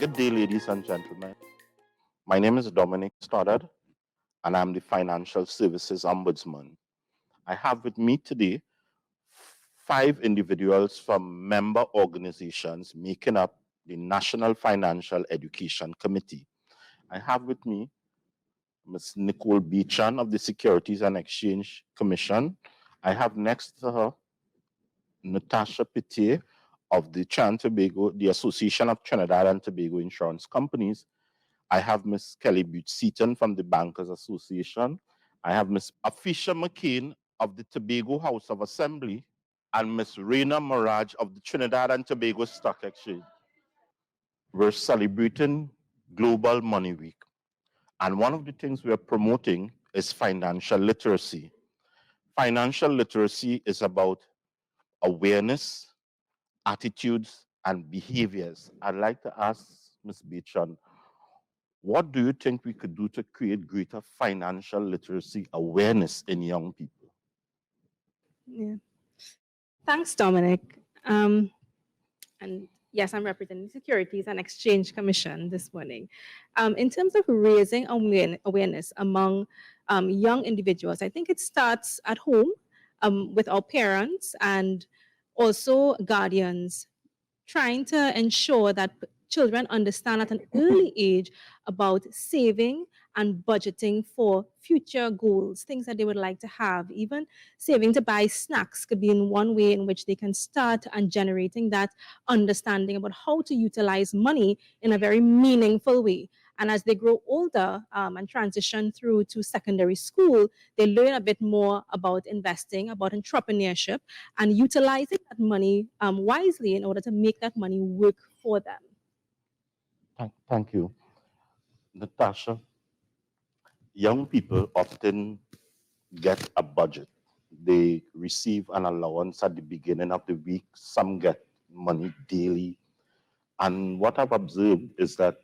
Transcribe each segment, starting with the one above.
Good day, ladies and gentlemen. My name is Dominic Stoddard, and I'm the Financial Services Ombudsman. I have with me today five individuals from member organizations making up the National Financial Education Committee. I have with me Ms. Nicole Beechan of the Securities and Exchange Commission. I have next to her Natasha Pitié of the Tobago, the Association of Trinidad and Tobago Insurance Companies. I have Ms. Kelly Butte-Seaton from the Bankers Association. I have Ms. Afisha McCain of the Tobago House of Assembly and Ms. Reina Maraj of the Trinidad and Tobago Stock Exchange. We're celebrating Global Money Week. And one of the things we are promoting is financial literacy. Financial literacy is about awareness, attitudes, and behaviors. I'd like to ask Ms. Beechan, what do you think we could do to create greater financial literacy awareness in young people? Yeah. Thanks, Dominic. And yes, I'm representing the Securities and Exchange Commission this morning. In terms of raising awareness among young individuals, I think it starts at home with our parents and also guardians, trying to ensure that children understand at an early age about saving and budgeting for future goals, things that they would like to have. Even saving to buy snacks could be in one way in which they can start and generating that understanding about how to utilize money in a very meaningful way. And as they grow older and transition through to secondary school, they learn a bit more about investing, about entrepreneurship, and utilizing that money wisely in order to make that money work for them. Thank you. Natasha, young people often get a budget. They receive an allowance at the beginning of the week. Some get money daily. And what I've observed is that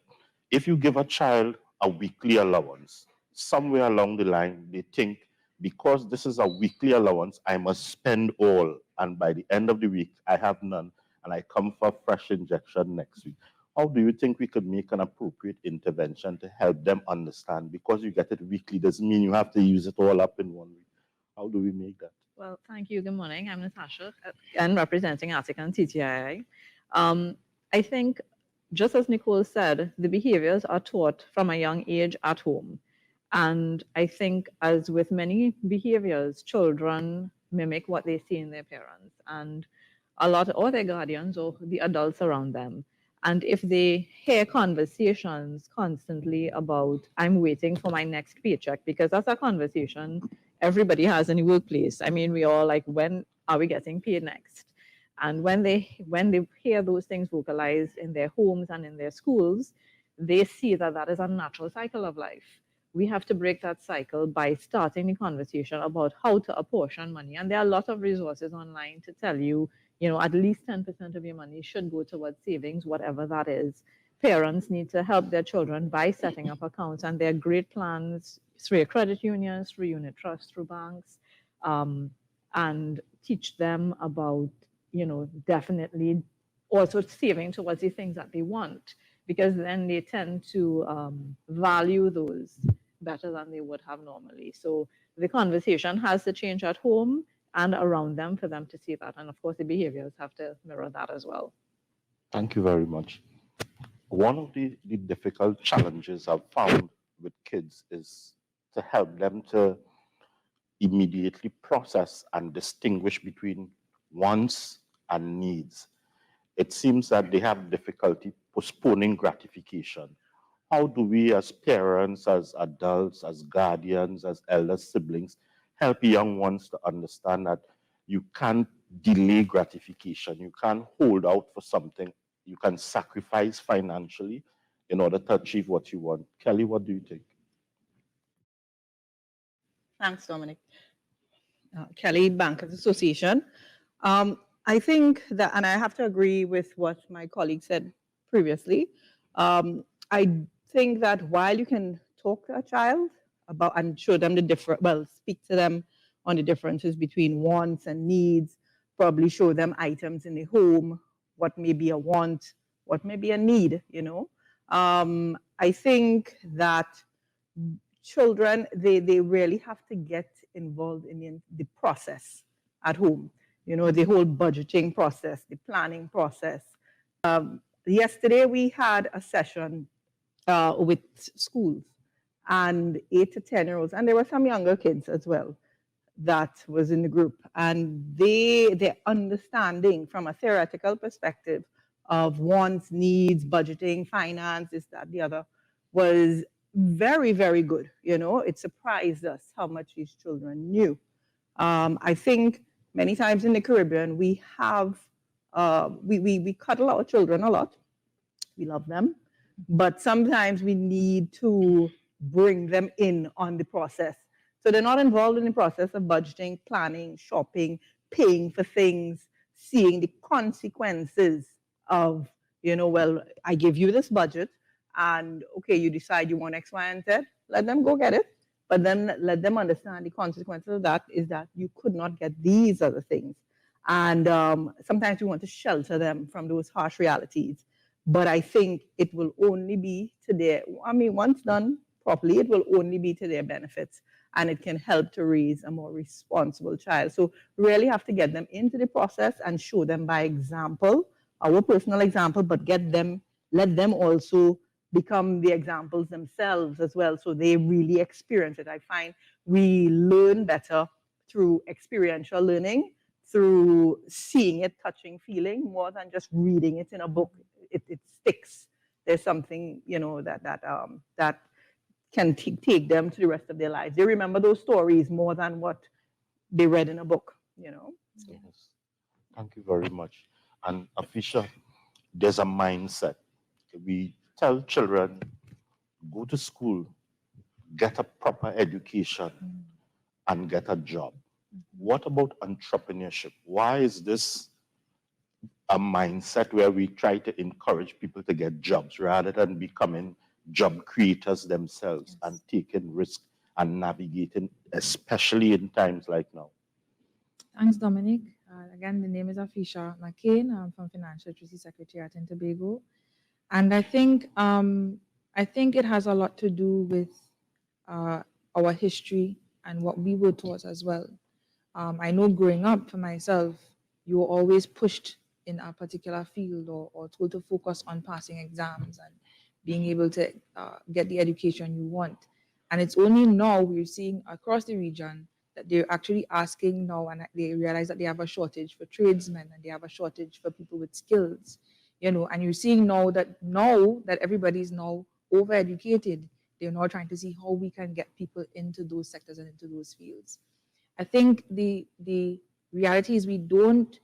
if you give a child a weekly allowance, somewhere along the line, they think because this is a weekly allowance, I must spend all. And by the end of the week, I have none. And I come for a fresh injection next week. How do you think we could make an appropriate intervention to help them understand? Because you get it weekly doesn't mean you have to use it all up in 1 week. How do we make that? Well, thank you. Good morning. I'm Natasha, and representing ATIC and TTII. I think, just as Nicole said, the behaviors are taught from a young age at home. And I think, as with many behaviors, children mimic what they see in their parents and a lot, or their guardians or the adults around them. And if they hear conversations constantly about, I'm waiting for my next paycheck, because that's a conversation everybody has in the workplace. I mean, we all like, when are we getting paid next? And when they hear those things vocalized in their homes and in their schools, they see that that is a natural cycle of life. We have to break that cycle by starting the conversation about how to apportion money. And there are a lot of resources online to tell you, at least 10% of your money should go towards savings, whatever that is. Parents need to help their children by setting up accounts, and there are great plans through credit unions, through unit trusts, through banks, and teach them about, definitely also saving towards the things that they want, because then they tend to value those better than they would have normally. So the conversation has to change at home and around them for them to see that. And of course, the behaviors have to mirror that as well. Thank you very much. One of the difficult challenges I've found with kids is to help them to immediately process and distinguish between wants and needs. It seems that they have difficulty postponing gratification. How do we, as parents, as adults, as guardians, as elder siblings, help young ones to understand that you can't delay gratification, you can't hold out for something, you can sacrifice financially in order to achieve what you want? Kelly, what do you think? Thanks, Dominic. Kelly, Bankers Association. I think that, and I have to agree with what my colleague said previously. I think that while you can talk to a child about and show them speak to them on the differences between wants and needs, probably show them items in the home, what may be a want, what may be a need, I think that children, they really have to get involved in the process at home. You know, the whole budgeting process, the planning process. Yesterday we had a session with schools and 8 to 10 year olds, and there were some younger kids as well that was in the group, and their understanding from a theoretical perspective of wants, needs, budgeting, finance, this, that, the other, was very, very good. You know, it surprised us how much these children knew. I think many times in the Caribbean, we have, we cuddle our children a lot. We love them, but sometimes we need to bring them in on the process. So they're not involved in the process of budgeting, planning, shopping, paying for things, seeing the consequences of, you know, well, I give you this budget and okay, you decide you want X, Y, and Z, let them go get it. But then let them understand the consequences of that is that you could not get these other things. And sometimes we want to shelter them from those harsh realities. But I think it will only be to their, I mean, once done properly, it will only be to their benefits, and it can help to raise a more responsible child. So really have to get them into the process and show them by example, our personal example, but let them also become the examples themselves as well, so they really experience it. I find we learn better through experiential learning, through seeing it, touching, feeling, more than just reading it in a book. It sticks. There's something, you know, that can take them to the rest of their lives. They remember those stories more than what they read in a book, you know. Yes. Thank you very much. And Afisha, there's a mindset. We tell children, go to school, get a proper education, and get a job. What about entrepreneurship? Why is this a mindset where we try to encourage people to get jobs rather than becoming job creators themselves and taking risk and navigating, especially in times like now? Thanks, Dominic. Again, the name is Afisha McCain. I'm from Financial Literacy Secretariat in Tobago. And I think it has a lot to do with our history and what we were taught as well. I know growing up for myself, you were always pushed in a particular field or told to focus on passing exams and being able to get the education you want. And it's only now we're seeing across the region that they're actually asking now, and they realize that they have a shortage for tradesmen and they have a shortage for people with skills, you know, and you're seeing now that everybody's now overeducated, they're now trying to see how we can get people into those sectors and into those fields. I think the reality is we don't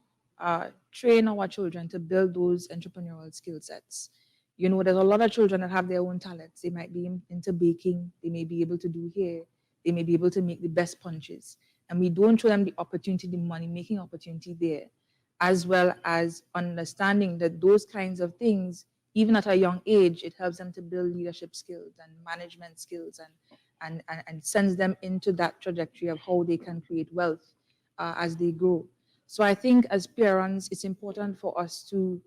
train our children to build those entrepreneurial skill sets. You know, there's a lot of children that have their own talents. They might be into baking, they may be able to do hair, they may be able to make the best punches. And we don't show them the opportunity, the money-making opportunity there, as well as understanding that those kinds of things, even at a young age, it helps them to build leadership skills and management skills and sends them into that trajectory of how they can create wealth as they grow. So I think as parents, it's important for us to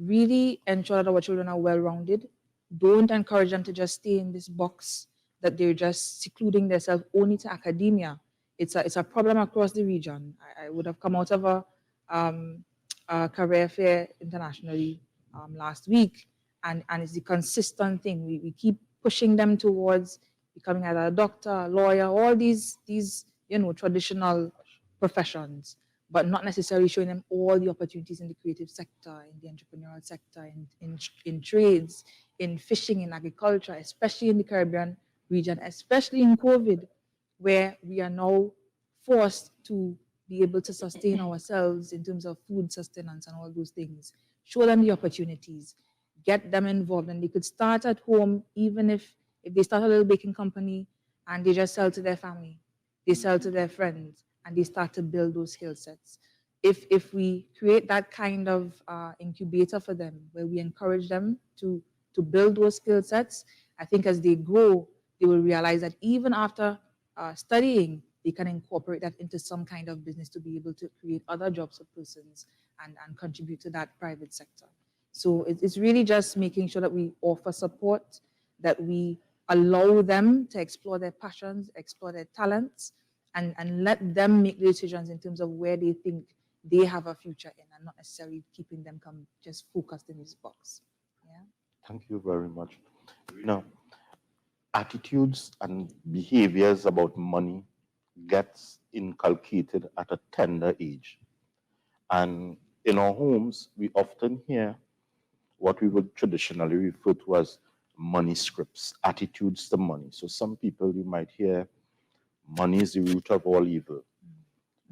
really ensure that our children are well-rounded. Don't encourage them to just stay in this box that they're just secluding themselves only to academia. It's a problem across the region. I would have come out of a career fair internationally last week, and it's the consistent thing. We keep pushing them towards becoming either a doctor, a lawyer, all these you know, traditional professions, but not necessarily showing them all the opportunities in the creative sector, in the entrepreneurial sector, in trades, in fishing, in agriculture, especially in the Caribbean region, especially in COVID, where we are now forced to be able to sustain ourselves in terms of food sustenance and all those things. Show them the opportunities, get them involved, and they could start at home, even if they start a little baking company and they just sell to their family, they sell to their friends, and they start to build those skill sets. If we create that kind of incubator for them, where we encourage them to build those skill sets, I think as they grow, they will realize that even after studying, they can incorporate that into some kind of business to be able to create other jobs for persons and contribute to that private sector. So it's really just making sure that we offer support, that we allow them to explore their passions, explore their talents, and let them make the decisions in terms of where they think they have a future in, and not necessarily keeping them just focused in this box. Yeah. Thank you very much. Now, attitudes and behaviors about money gets inculcated at a tender age. And in our homes, we often hear what we would traditionally refer to as money scripts, attitudes to money. So some people you might hear, money is the root of all evil.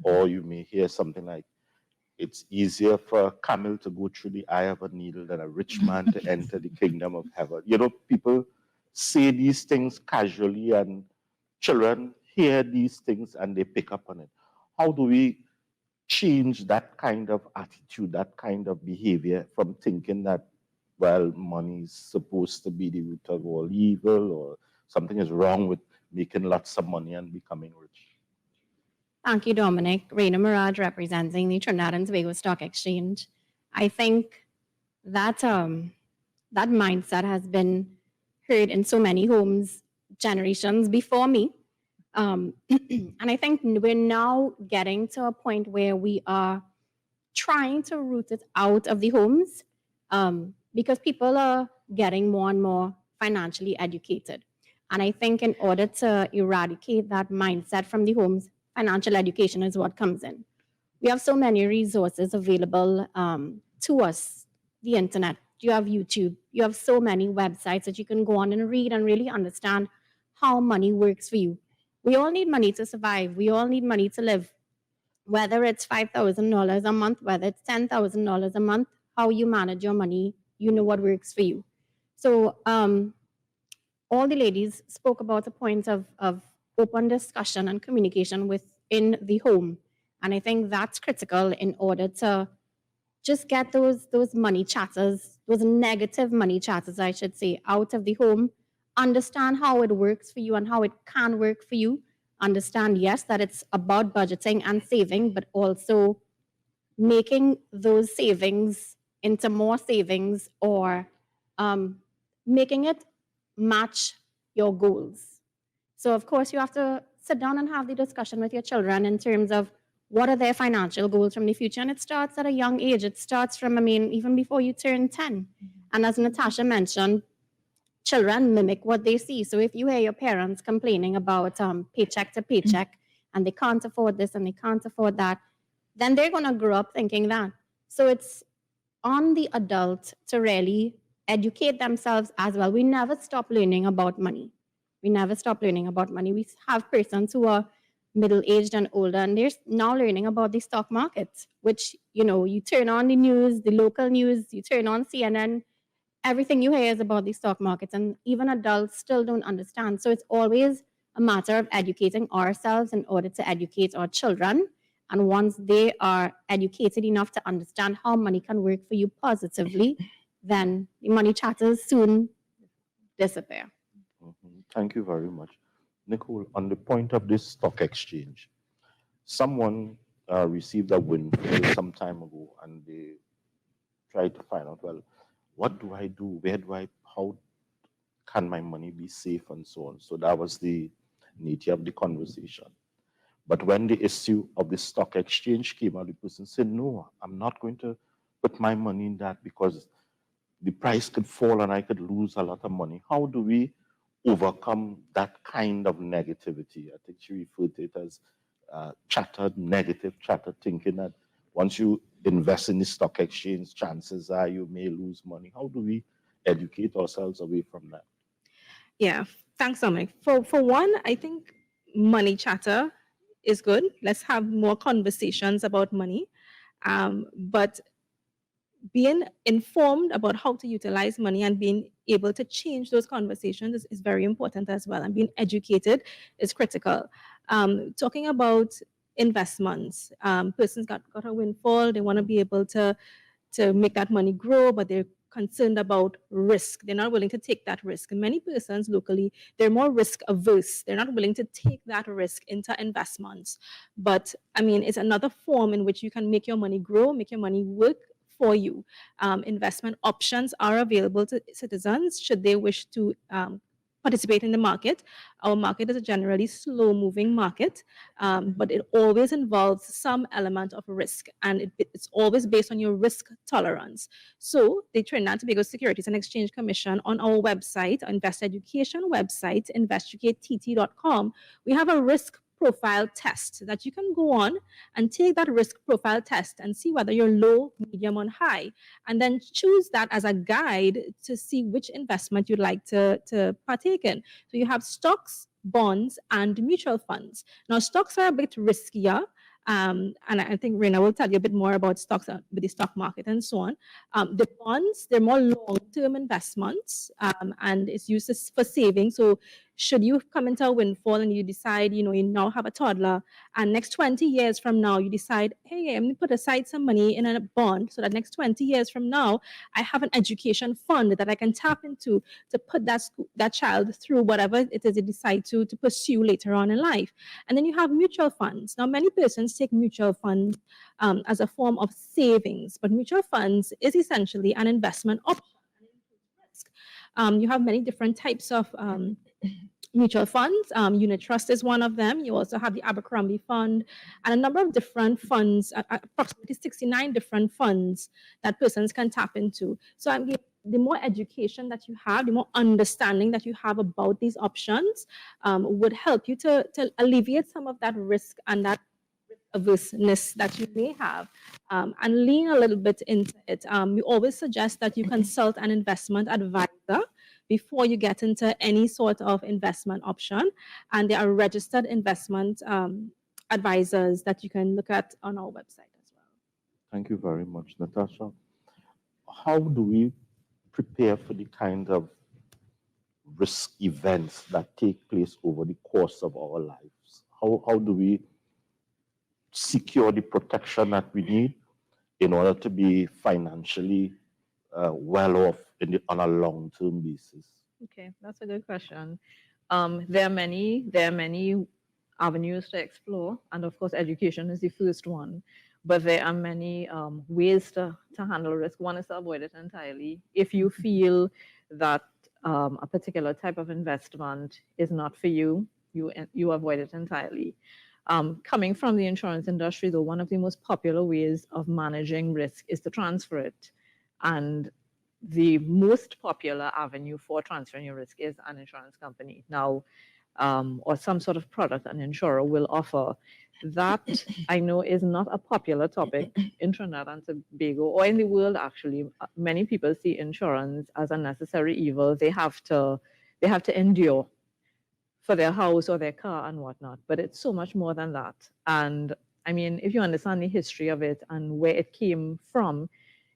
Or you may hear something like, it's easier for a camel to go through the eye of a needle than a rich man to enter the kingdom of heaven. You know, people say these things casually, and children hear these things and they pick up on it. How do we change that kind of attitude, that kind of behavior from thinking that, well, money is supposed to be the root of all evil, or something is wrong with making lots of money and becoming rich? Thank you, Dominic. Raina Murad representing the Trinidad and Tobago Stock Exchange. I think that that mindset has been heard in so many homes generations before me. And I think we're now getting to a point where we are trying to root it out of the homes, because people are getting more and more financially educated. And I think in order to eradicate that mindset from the homes, financial education is what comes in. We have so many resources available to us, the internet. You have YouTube. You have so many websites that you can go on and read and really understand how money works for you. We all need money to survive. We all need money to live. Whether it's $5,000 a month, whether it's $10,000 a month, how you manage your money, you know what works for you. So all the ladies spoke about the point of open discussion and communication within the home. And I think that's critical in order to just get those money chatters, those negative money chatters, I should say, out of the home. Understand how it works for you and how it can work for you. Understand, yes, that it's about budgeting and saving, but also making those savings into more savings, or making it match your goals. So, of course, you have to sit down and have the discussion with your children in terms of what are their financial goals from the future. And it starts at a young age. It starts from, even before you turn 10. And as Natasha mentioned, children mimic what they see. So if you hear your parents complaining about paycheck to paycheck, and they can't afford this and they can't afford that, then they're going to grow up thinking that. So it's on the adult to really educate themselves as well. We never stop learning about money. We never stop learning about money. We have persons who are middle-aged and older, and they're now learning about the stock market, which, you turn on the news, the local news, you turn on CNN, everything you hear is about the stock market, and even adults still don't understand. So it's always a matter of educating ourselves in order to educate our children. And once they are educated enough to understand how money can work for you positively, then the money chatters soon disappear. Thank you very much. Nicole, on the point of this stock exchange, someone received a windfall some time ago, and they tried to find out, well, what do I do? How can my money be safe and so on? So that was the nature of the conversation. But when the issue of the stock exchange came out, the person said, no, I'm not going to put my money in that because the price could fall and I could lose a lot of money. How do we overcome that kind of negativity? I think she referred to it as negative chatter, thinking that once you invest in the stock exchange, chances are you may lose money. How do we educate ourselves away from that? Yeah, thanks, Dominic. For one, I think money chatter is good. Let's have more conversations about money. But being informed about how to utilize money and being able to change those conversations is very important as well. And being educated is critical. Talking about investments, persons got a windfall. They want to be able to make that money grow, but they're concerned about risk. They're not willing to take that risk. And many persons locally, they're more risk averse. They're not willing to take that risk into investments. But it's another form in which you can make your money grow, make your money work for you. Investment options are available to citizens should they wish to participate in the market. Our market is a generally slow moving market, but it always involves some element of risk, and it's always based on your risk tolerance. So the Trinidad and Tobago Securities and Exchange Commission, on our website, our investor education website, investigatetT.com, we have a risk profile test that you can go on and take that risk profile test and see whether you're low, medium, or high, and then choose that as a guide to see which investment you'd like to partake in. So you have stocks, bonds, and mutual funds. Now, stocks are a bit riskier. And I think Reina will tell you a bit more about stocks with the stock market and so on. The bonds, they're more long-term investments, and it's used for saving. So should you come into a windfall and you decide, you now have a toddler, and next 20 years from now, you decide, hey, I'm going to put aside some money in a bond so that next 20 years from now, I have an education fund that I can tap into to put that child through whatever it is they decide to pursue later on in life. And then you have mutual funds. Now, many persons take mutual funds as a form of savings, but mutual funds is essentially an investment option. You have many different types of mutual funds. Unit Trust is one of them. You also have the Abercrombie Fund and a number of different funds, approximately 69 different funds that persons can tap into. So the more education that you have, the more understanding that you have about these options would help you to alleviate some of that risk and that averseness that you may have, and lean a little bit into it. We always suggest that you consult an investment advisor before you get into any sort of investment option. And there are registered investment advisors that you can look at on our website as well. Thank you very much, Natasha. How do we prepare for the kind of risk events that take place over the course of our lives? How do we secure the protection that we need in order to be financially well off on a long-term basis? Okay, that's a good question. There are many avenues to explore, and of course, education is the first one. But there are many ways to handle risk. One is to avoid it entirely. If you feel that a particular type of investment is not for you, you avoid it entirely. Coming from the insurance industry, though, one of the most popular ways of managing risk is to transfer it. And the most popular avenue for transferring your risk is an insurance company now, or some sort of product an insurer will offer. That I know is not a popular topic in Trinidad and Tobago or in the world. Actually, many people see insurance as a necessary evil. They have to endure for their house or their car and whatnot. But it's so much more than that. And I mean, if you understand the history of it and where it came from,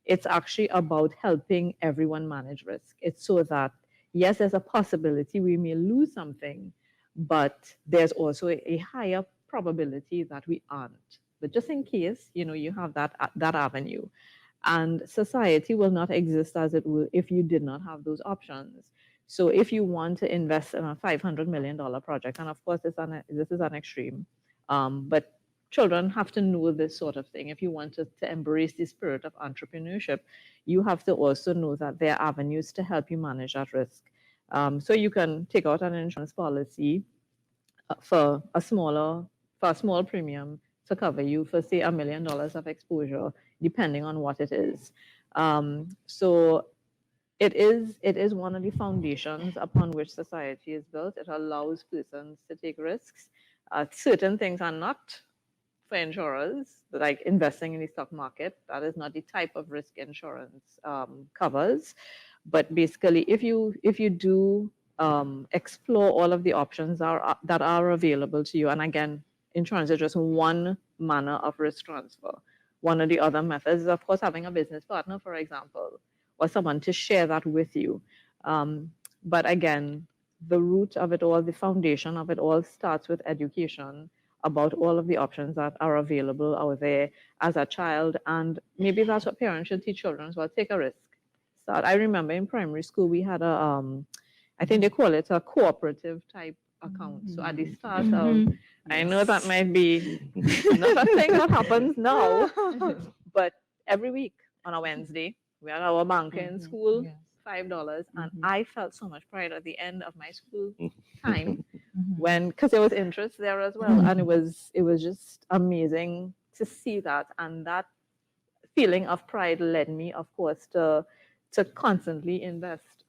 it's actually about helping everyone manage risk. It's so that, yes, there's a possibility we may lose something, but there's also a higher probability that we aren't. But just in case, you have that avenue. And society will not exist as it will if you did not have those options. So if you want to invest in a $500 million project, and of course this is an extreme, but children have to know this sort of thing. If you want to embrace the spirit of entrepreneurship, you have to also know that there are avenues to help you manage that risk. So you can take out an insurance policy for a small premium to cover you for, say, $1 million of exposure, depending on what it is. So it is one of the foundations upon which society is built. It allows persons to take risks. Certain things are not for insurers, like investing in the stock market. That is not the type of risk insurance covers. But basically, if you do explore all of the options that are available to you, and again, insurance is just one manner of risk transfer. One of the other methods is, of course, having a business partner, for example, or someone to share that with you. But again, the root of it all, the foundation of it all starts with education about all of the options that are available out there as a child. And maybe that's what parents should teach children as well. Take a risk. Start. I remember in primary school, we had I think they call it a cooperative type account. So at the start of, I know that might be not a thing that happens now, but every week on a Wednesday. We had our banker in school, Yes. $5, and Mhm. I felt so much pride at the end of my school time Mhm. when, because there was interest there as well, and it was just amazing to see that, and that feeling of pride led me, of course, to constantly invest.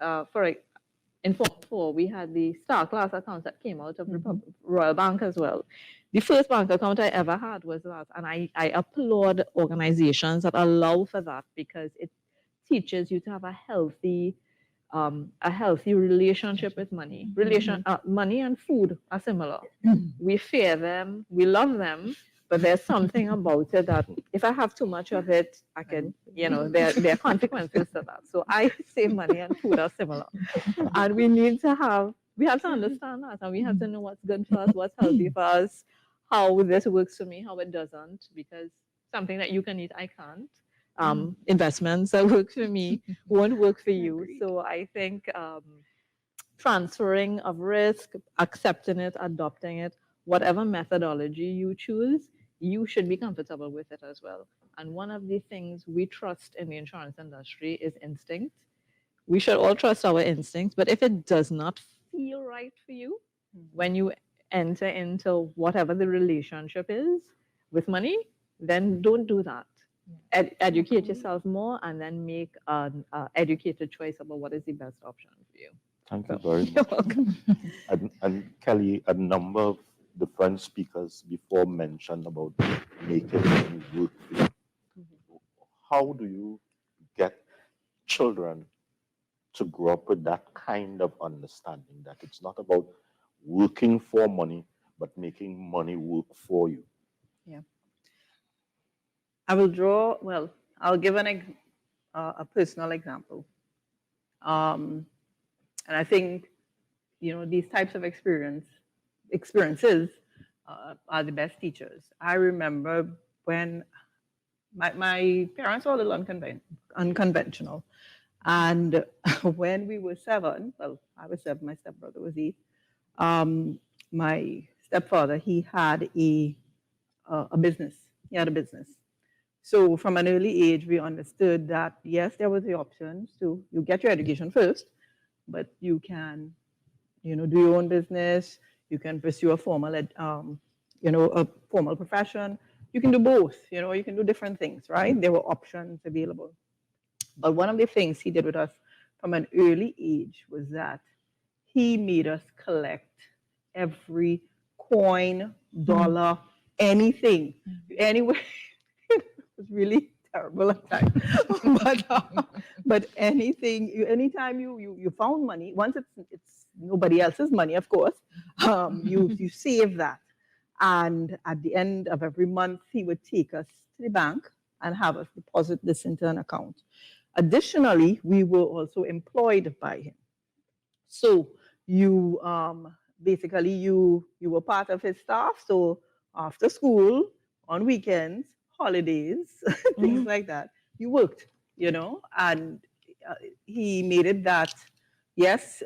In Form 4, we had the Star Class accounts that came out of Royal Bank as well. The first bank account I ever had was that, and I applaud organizations that allow for that because it teaches you to have a healthy relationship with money. Money and food are similar. We fear them, we love them, but there's something about it that if I have too much of it, I can, there are consequences to that. So I say money and food are similar. And we have to understand that, and we have to know what's good for us, what's healthy for us, how this works for me, how it doesn't, because something that you can eat, I can't. Investments that work for me won't work for you. Agreed. So I think transferring of risk, accepting it, adopting it, whatever methodology you choose, you should be comfortable with it as well. And one of the things we trust in the insurance industry is instinct. We should all trust our instincts, but if it does not feel right for you when you enter into whatever the relationship is with money, then don't do that. Educate yourself more and then make an educated choice about what is the best option for you. Thank you very You're much. welcome. And Kelly, a number of different speakers before mentioned about making money work for you. How do you get children to grow up with that kind of understanding that it's not about working for money, but making money work for you? I'll give a personal example. And I think, these types of experiences are the best teachers. I remember when my parents were a little unconventional. And when we were 7, well, I was 7, my stepbrother was 8. My stepfather, he had a business. He had a business. So from an early age, we understood that yes, there was the options to you get your education first, but you can, do your own business. You can pursue a formal profession. You can do both. You can do different things, right? There were options available. But one of the things he did with us from an early age was that he made us collect every coin, dollar, anything, anywhere. It was really terrible at times. but anytime you found money, once it's nobody else's money, of course, you save that. And at the end of every month, he would take us to the bank and have us deposit this into an account. Additionally, we were also employed by him. So you basically you were part of his staff. So after school, on weekends, holidays, things like that, you worked, and he made it that yes,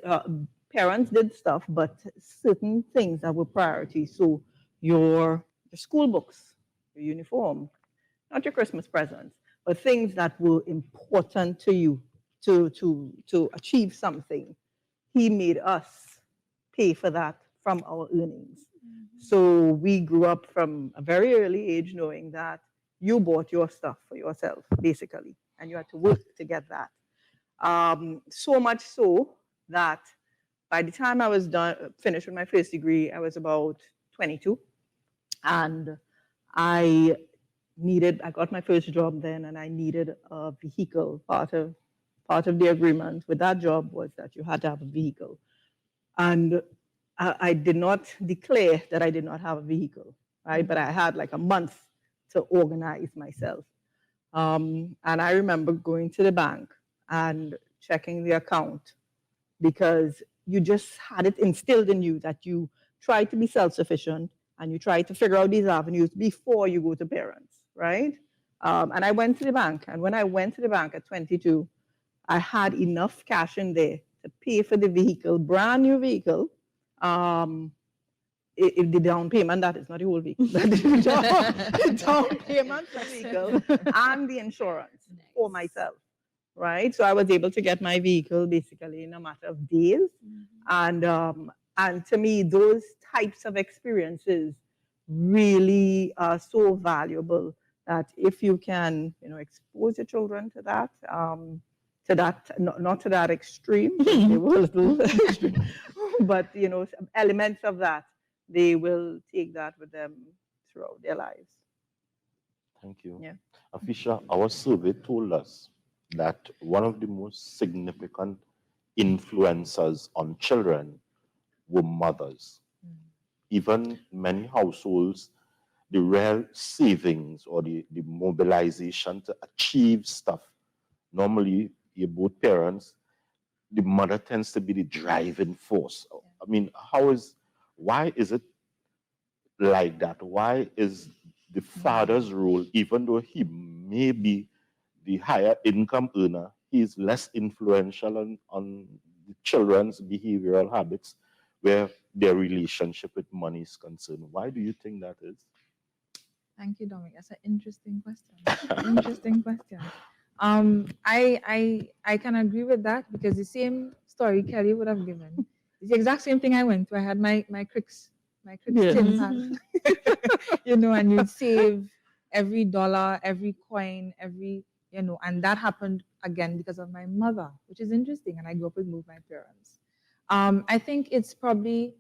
parents did stuff, but certain things that were priorities. So your school books, your uniform, not your Christmas presents, but things that were important to you to achieve something. He made us pay for that from our earnings. So we grew up from a very early age knowing that you bought your stuff for yourself, basically, and you had to work to get that. So much so that by the time I was finished with my first degree, I was about 22, and I got my first job then, and I needed a vehicle. Part of the agreement with that job was that you had to have a vehicle. And I did not declare that I did not have a vehicle, right? But I had like a month to organize myself. And I remember going to the bank and checking the account because you just had it instilled in you that you try to be self-sufficient and you try to figure out these avenues before you go to parents, right? And I went to the bank. And when I went to the bank at 22, I had enough cash in there to pay for the vehicle, brand new vehicle. If the down payment, that is not the whole vehicle, the down payment for the vehicle and the insurance. for myself, right? So I was able to get my vehicle basically in a matter of days. And to me, those types of experiences really are so valuable that if you can, expose your children to that, not to that extreme, 'cause they were a little extreme, but some elements of that, they will take that with them throughout their lives. Thank you. Yeah. Afisha, our survey told us that one of the most significant influencers on children were mothers. Even many households, the real savings or the mobilization to achieve stuff, normally you're both parents, the mother tends to be the driving force. I mean, why is it like that? Why is the father's role, even though he may be the higher income earner, he is less influential on the children's behavioral habits where their relationship with money is concerned? Why do you think that is? Thank you, Dominic. That's an interesting question. Interesting question. I can agree with that because the same story Kelly would have given. It's the exact same thing I went through. I had my cricks Yes. tin pan, and you'd save every dollar, every coin, and that happened again because of my mother, which is interesting. And I grew up with both my parents. I think it's probably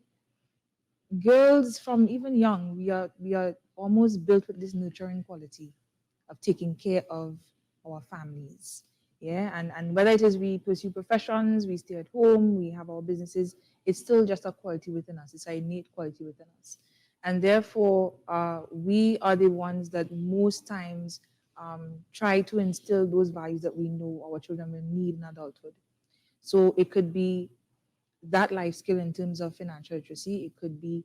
girls from even young, we are almost built with this nurturing quality of taking care of our families. Yeah, and whether it is we pursue professions, we stay at home, we have our businesses, it's still just a quality within us. It's an innate quality within us. And therefore, we are the ones that most times try to instill those values that we know our children will need in adulthood. So it could be that life skill in terms of financial literacy. It could be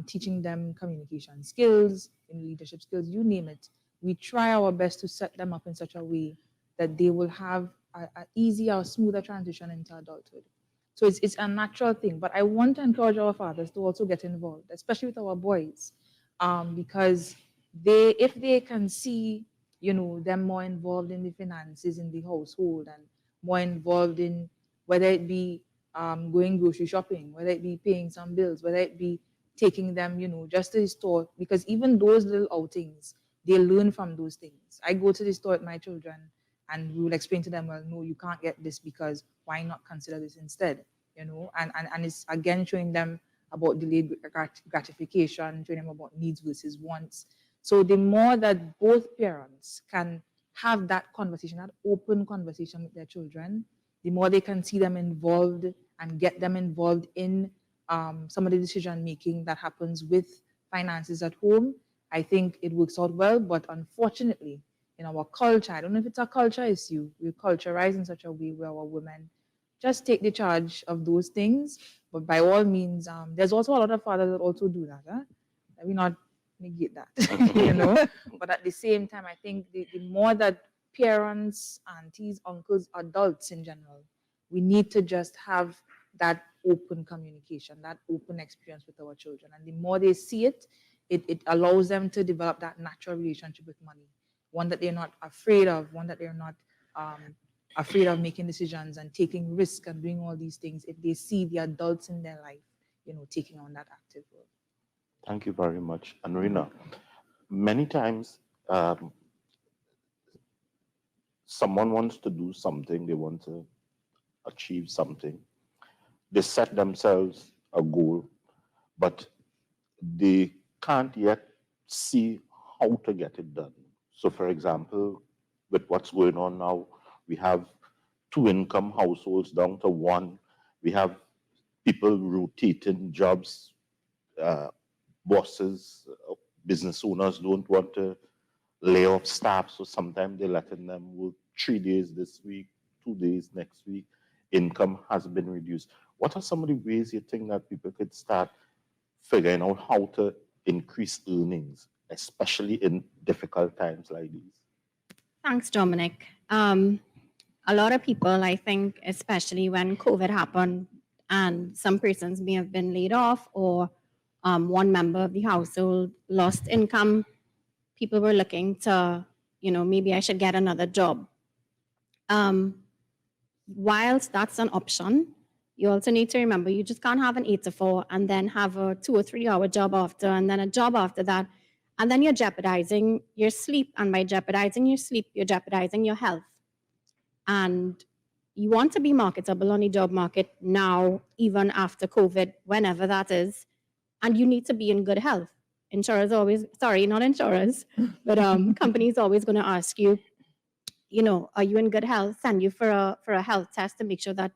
teaching them communication skills, leadership skills, you name it. We try our best to set them up in such a way that they will have an easier or smoother transition into adulthood. So it's a natural thing. But I want to encourage our fathers to also get involved, especially with our boys, because if they can see, them more involved in the finances in the household and more involved in whether it be going grocery shopping, whether it be paying some bills, whether it be taking them, just to the store, because even those little outings, they learn from those things. I go to the store with my children and we will explain to them, well, no, you can't get this because why not consider this instead, and it's again showing them about delayed gratification, showing them about needs versus wants. So the more that both parents can have that conversation, that open conversation with their children, the more they can see them involved and get them involved in some of the decision making that happens with finances at home, I think it works out well. But unfortunately, in our culture, I don't know if it's a culture issue, we're culturized in such a way where our women just take the charge of those things. But by all means, there's also a lot of fathers that also do that. Let me not negate that, But at the same time, I think the more that parents, aunties, uncles, adults in general, we need to just have that open communication, that open experience with our children. And the more they see it, it allows them to develop that natural relationship with money, one that they're not afraid of, one that they're not afraid of making decisions and taking risk and doing all these things if they see the adults in their life, taking on that active role. Thank you very much. And Rina, many times someone wants to do something, they want to achieve something. They set themselves a goal, but they can't yet see how to get it done. So, for example, with what's going on now, we have two-income households down to one. We have people rotating jobs. Bosses, business owners don't want to lay off staff, so sometimes they're letting them work 3 days this week, 2 days next week. Income has been reduced. What are some of the ways you think that people could start figuring out how to increase earnings, especially in difficult times like these? Thanks, Dominic. A lot of people, I think, especially when COVID happened and some persons may have been laid off or one member of the household lost income, people were looking to, maybe I should get another job. Um, whilst that's an option, you also need to remember you just can't have an 8 to 4 and then have a 2 or 3 hour job after, and then a job after that. And then you're jeopardizing your sleep. And by jeopardizing your sleep, you're jeopardizing your health. And you want to be marketable on the job market now, even after COVID, whenever that is. And you need to be in good health. Insurers always, sorry, not insurers, but companies always going to ask you, are you in good health? Send you for a health test to make sure that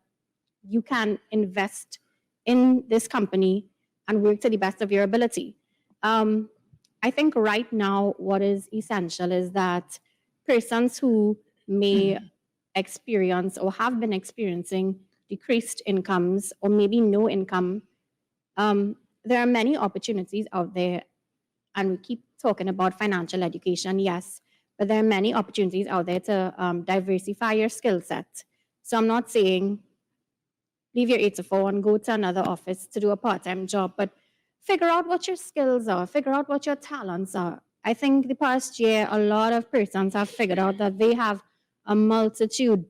you can invest in this company and work to the best of your ability. I think right now, what is essential is that persons who may experience or have been experiencing decreased incomes or maybe no income, there are many opportunities out there. And we keep talking about financial education, yes, but there are many opportunities out there to diversify your skill set. So I'm not saying leave your 8 to 4 and go to another office to do a part-time job, but figure out what your skills are, figure out what your talents are. I think the past year, a lot of persons have figured out that they have a multitude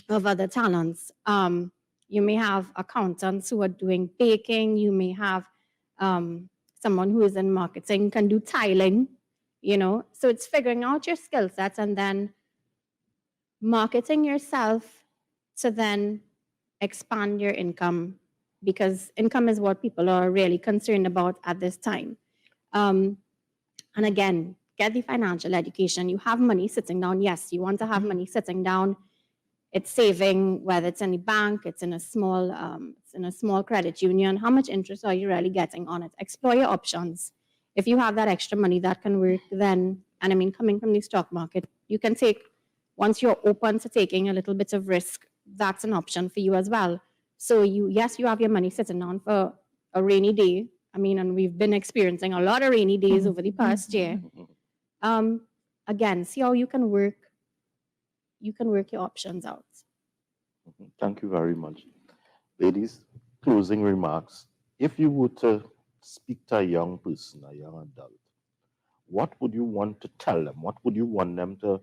of other talents. You may have accountants who are doing baking. You may have someone who is in marketing, can do tiling, So it's figuring out your skill sets and then marketing yourself to then expand your income, because income is what people are really concerned about at this time. And again, get the financial education. You have money sitting down. Yes, you want to have money sitting down. It's saving, whether it's in the bank, it's in a small credit union. How much interest are you really getting on it? Explore your options. If you have that extra money that can work, then, and I mean, coming from the stock market, you can take, once you're open to taking a little bit of risk, that's an option for you as well. So yes, you have your money sitting down for a rainy day. I mean, and we've been experiencing a lot of rainy days over the past year. Again, see how you can work your options out. Thank you very much. Ladies, closing remarks. If you were to speak to a young person, a young adult, what would you want to tell them? What would you want them to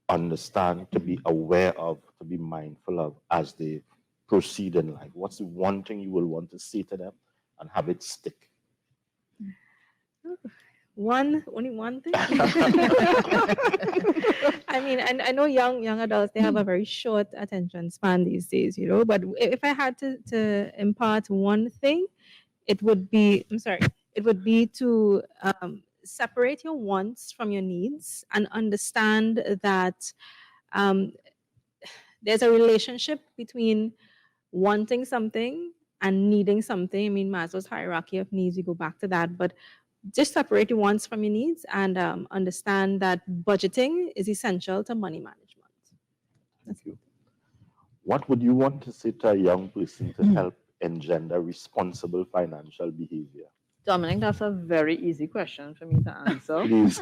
understand, to be aware of, to be mindful of as they proceed in life? What's the one thing you will want to say to them and have it stick? Only one thing. I mean, and I know young adults, they have a very short attention span these days, but if I had to impart one thing, it would be to separate your wants from your needs and understand that there's a relationship between wanting something and needing something. I mean, Maslow's hierarchy of needs, we go back to that, but just separate your wants from your needs and understand that budgeting is essential to money management. Thank you. What would you want to say to a young person to help engender responsible financial behavior? Dominic, that's a very easy question for me to answer Please.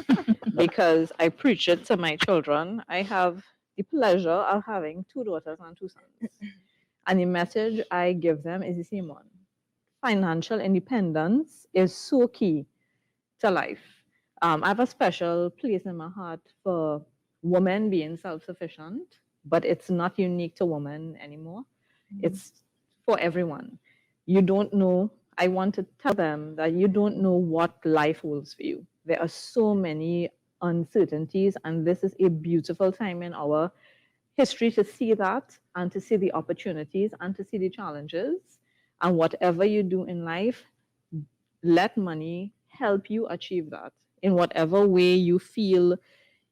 because I preach it to my children. I have the pleasure of having 2 daughters and 2 sons. And the message I give them is the same one. Financial independence is so key to life. I have a special place in my heart for women being self-sufficient, but it's not unique to women anymore. It's for everyone. You don't know, I want to tell them that you don't know what life holds for you. There are so many uncertainties, and this is a beautiful time in our history to see that and to see the opportunities and to see the challenges. And whatever you do in life, let money help you achieve that in whatever way you feel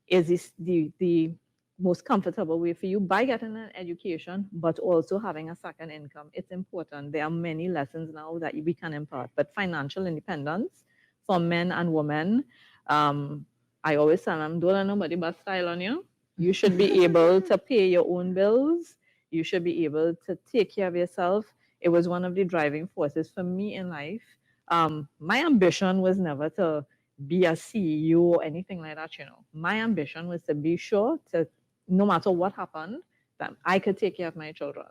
is the most comfortable way for you, by getting an education, but also having a second income. It's important. There are many lessons now that we can impart, but financial independence for men and women, I always tell them, don't let nobody but style on you. You should be able to pay your own bills. You should be able to take care of yourself. It was one of the driving forces for me in life. My ambition was never to be a CEO or anything like that, My ambition was to be sure to, no matter what happened, that I could take care of my children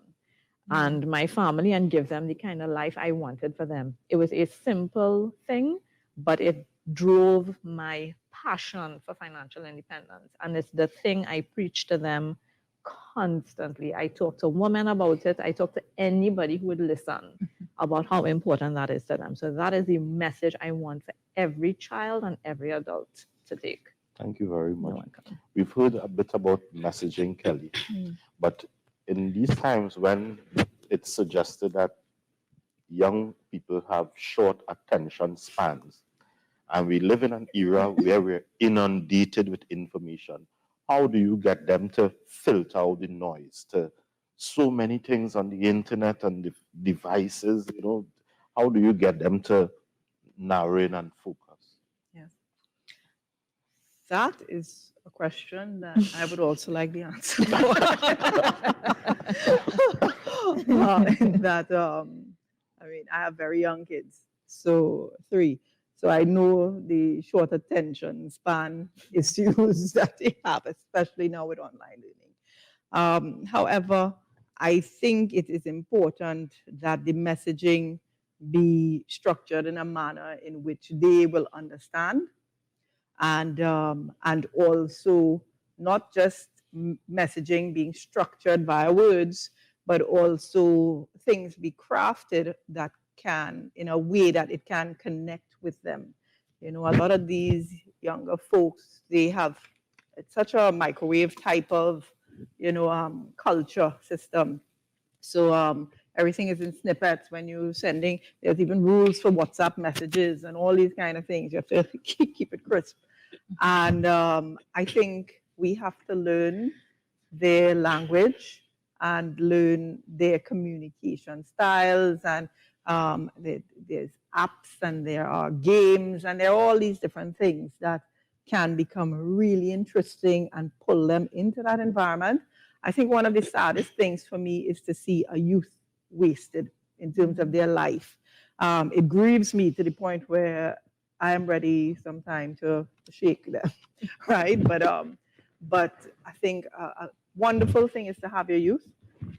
and my family and give them the kind of life I wanted for them. It was a simple thing, but it drove my passion for financial independence. And it's the thing I preach to them constantly. I talk to women about it. I talk to anybody who would listen about how important that is to them. So that is the message I want for every child and every adult to take. Thank you very You're much. welcome. We've heard a bit about messaging, Kelly, but in these times when it's suggested that young people have short attention spans, and we live in an era where we're inundated with information, how do you get them to filter out the noise to so many things on the internet and the devices? How do you get them to narrow in and focus? Yes. That is a question that I would also like the answer for. I mean, I have very young kids, so 3. So I know the short attention span issues that they have, especially now with online learning. However, I think it is important that the messaging be structured in a manner in which they will understand, and also not just messaging being structured via words, but also things be crafted that can, in a way that it can connect with them. A lot of these younger folks, they have, it's such a microwave type of, culture system. So everything is in snippets when you're sending. There's even rules for WhatsApp messages and all these kind of things. You have to keep it crisp. And I think we have to learn their language and learn their communication styles. And there's apps and there are games and there are all these different things that can become really interesting and pull them into that environment. I think one of the saddest things for me is to see a youth wasted in terms of their life. It grieves me to the point where I am ready sometime to shake them, right? But I think a wonderful thing is to have your youth,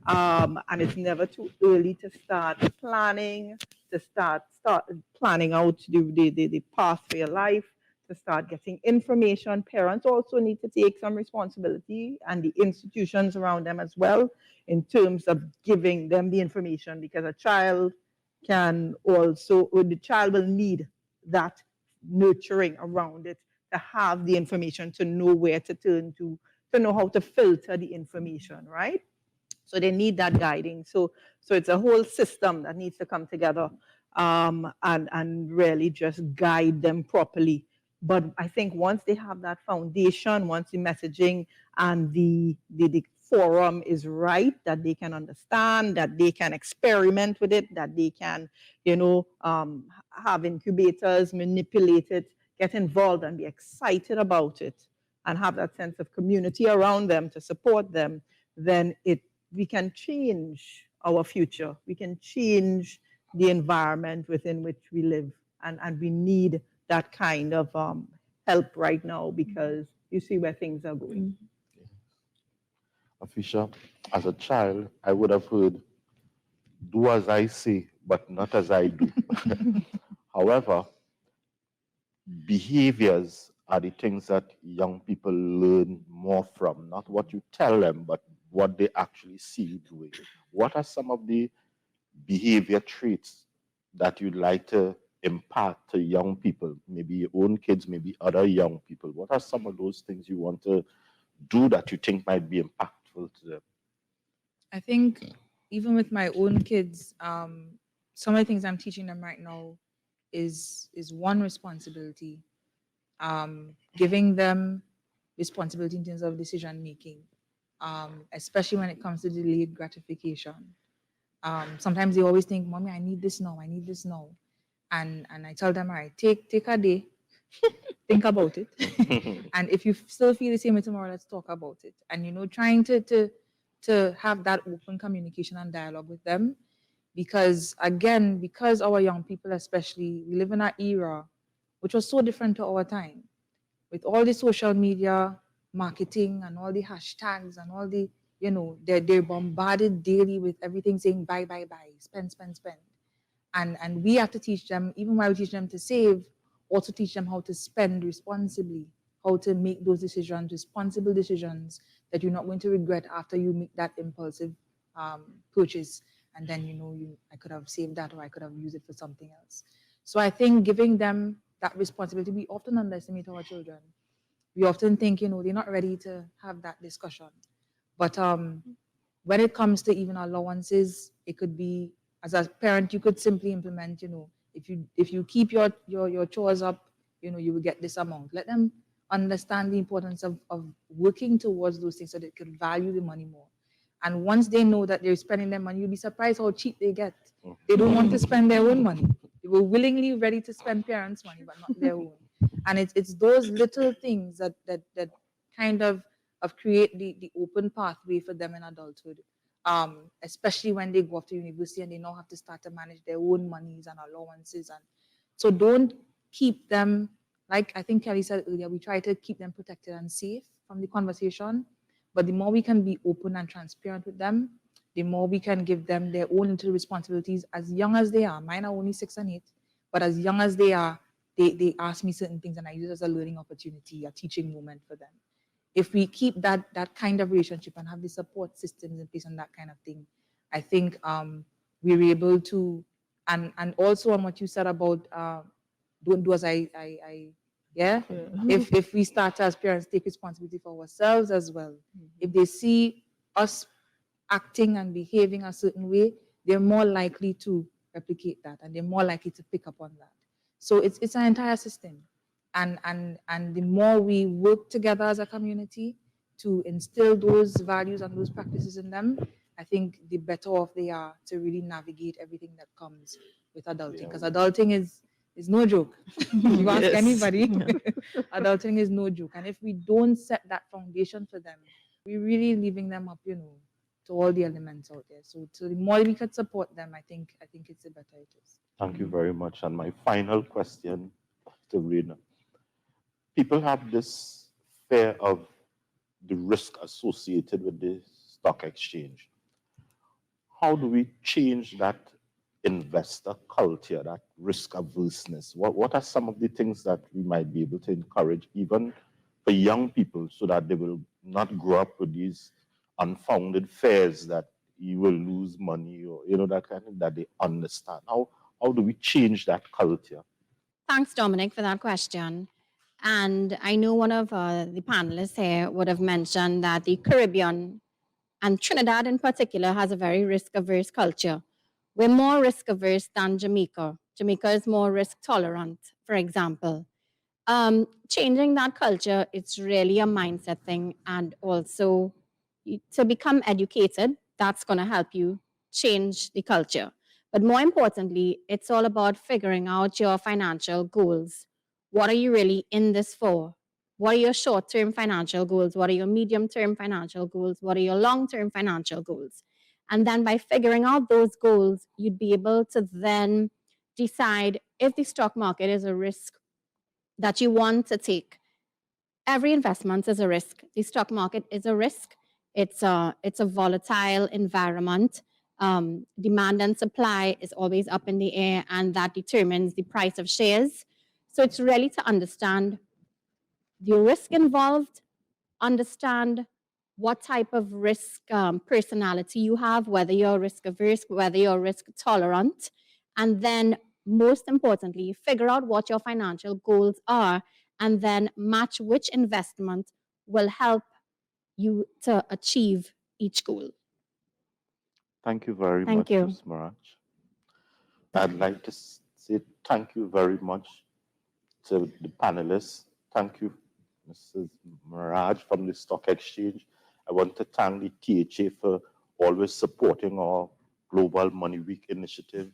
and it's never too early to start planning, to start planning out the path for your life, to start getting information. Parents also need to take some responsibility, and the institutions around them as well, in terms of giving them the information, because a child can also, or the child will need that nurturing around it to have the information, to know where to turn to know how to filter the information, right? So they need that guiding. So it's a whole system that needs to come together, and really just guide them properly. But I think once they have that foundation, once the messaging and the forum is right, that they can understand, that they can experiment with it, that they can, have incubators, manipulate it, get involved and be excited about it, and have that sense of community around them to support them, then we can change our future. We can change the environment within which we live. And we need that kind of help right now, because you see where things are going. Afisha, as a child, I would have heard, do as I say, but not as I do. However, behaviors are the things that young people learn more from, not what you tell them, but what they actually see you doing. What are some of the behavior traits that you'd like to impart to young people, maybe your own kids, maybe other young people? What are some of those things you want to do that you think might be impactful to them? I think even with my own kids, some of the things I'm teaching them right now is one, responsibility, giving them responsibility in terms of decision making, especially when it comes to delayed gratification. Sometimes they always think, "Mommy, I need this now. I need this now," and I tell them, "All right, take a day, think about it, and if you still feel the same way tomorrow, let's talk about it." And trying to have that open communication and dialogue with them, because again, because our young people, especially, we live in an era which was so different to our time, with all the social media marketing and all the hashtags and all the, they're bombarded daily with everything saying buy, buy, buy, spend, spend, spend. And we have to teach them, even while we teach them to save, also teach them how to spend responsibly, how to make those decisions, responsible decisions that you're not going to regret after you make that impulsive purchase. And then, I could have saved that or I could have used it for something else. So I think giving them that responsibility, we often underestimate our children. We often think, they're not ready to have that discussion. But when it comes to even allowances, it could be, as a parent, you could simply implement, if you keep your chores up, you will get this amount. Let them understand the importance of working towards those things so they could value the money more. And once they know that they're spending their money, you'll be surprised how cheap they get. They don't want to spend their own money. They were willingly ready to spend parents' money, but not their own. And it's those little things that kind of create the open pathway for them in adulthood, especially when they go off to university and they now have to start to manage their own monies and allowances. And so don't keep them, like I think Kelly said earlier, we try to keep them protected and safe from the conversation. But the more we can be open and transparent with them, the more we can give them their own little responsibilities as young as they are. Mine are only 6 and 8, but as young as they are, they ask me certain things and I use it as a learning opportunity, a teaching moment for them. If we keep that kind of relationship and have the support systems in place and that kind of thing, I think we're able to, and also on what you said about don't do as yeah. If we start as parents take responsibility for ourselves as well, if they see us acting and behaving a certain way, they're more likely to replicate that and they're more likely to pick up on that. So it's an entire system. And the more we work together as a community to instill those values and those practices in them, I think the better off they are to really navigate everything that comes with adulting. Because adulting is no joke. You ask anybody, adulting is no joke. And if we don't set that foundation for them, we're really leaving them up, to all the elements out there. So the more we can support them, I think it's the better it is. Thank you very much. And my final question to Rena. People have this fear of the risk associated with the stock exchange. How do we change that investor culture, that risk averseness? What are some of the things that we might be able to encourage, even for young people, so that they will not grow up with these unfounded fears that you will lose money or, that kind of, that they understand? How do we change that culture? Thanks, Dominic, for that question. And I know one of the panelists here would have mentioned that the Caribbean and Trinidad in particular has a very risk-averse culture. We're more risk-averse than Jamaica. Jamaica is more risk-tolerant, for example. Changing that culture, it's really a mindset thing. And also, to become educated, that's going to help you change the culture. But more importantly, it's all about figuring out your financial goals. What are you really in this for? What are your short-term financial goals? What are your medium-term financial goals? What are your long-term financial goals? And then by figuring out those goals, you'd be able to then decide if the stock market is a risk that you want to take. Every investment is a risk. The stock market is a risk. It's a volatile environment. Demand and supply is always up in the air, and that determines the price of shares. So it's really to understand the risk involved, understand what type of risk personality you have, whether you're risk averse, whether you're risk tolerant, and then most importantly, figure out what your financial goals are and then match which investment will help you to achieve each goal. Thank you very Thank much, you. Ms. Maraj. I'd like to say thank you very much to the panelists. Thank you, Mrs. Maraj from the Stock Exchange. I want to thank the THA for always supporting our Global Money Week initiative.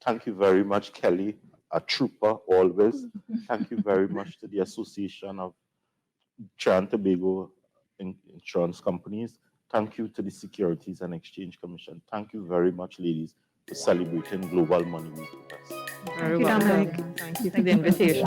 Thank you very much, Kelly, a trooper always. Thank you very much to the Association of Trinidad and Tobago Insurance Companies. Thank you to the Securities and Exchange Commission. Thank you very much, ladies, for celebrating Global Money Week with us. Very you, welcome. Dominic. Thank you for the invitation.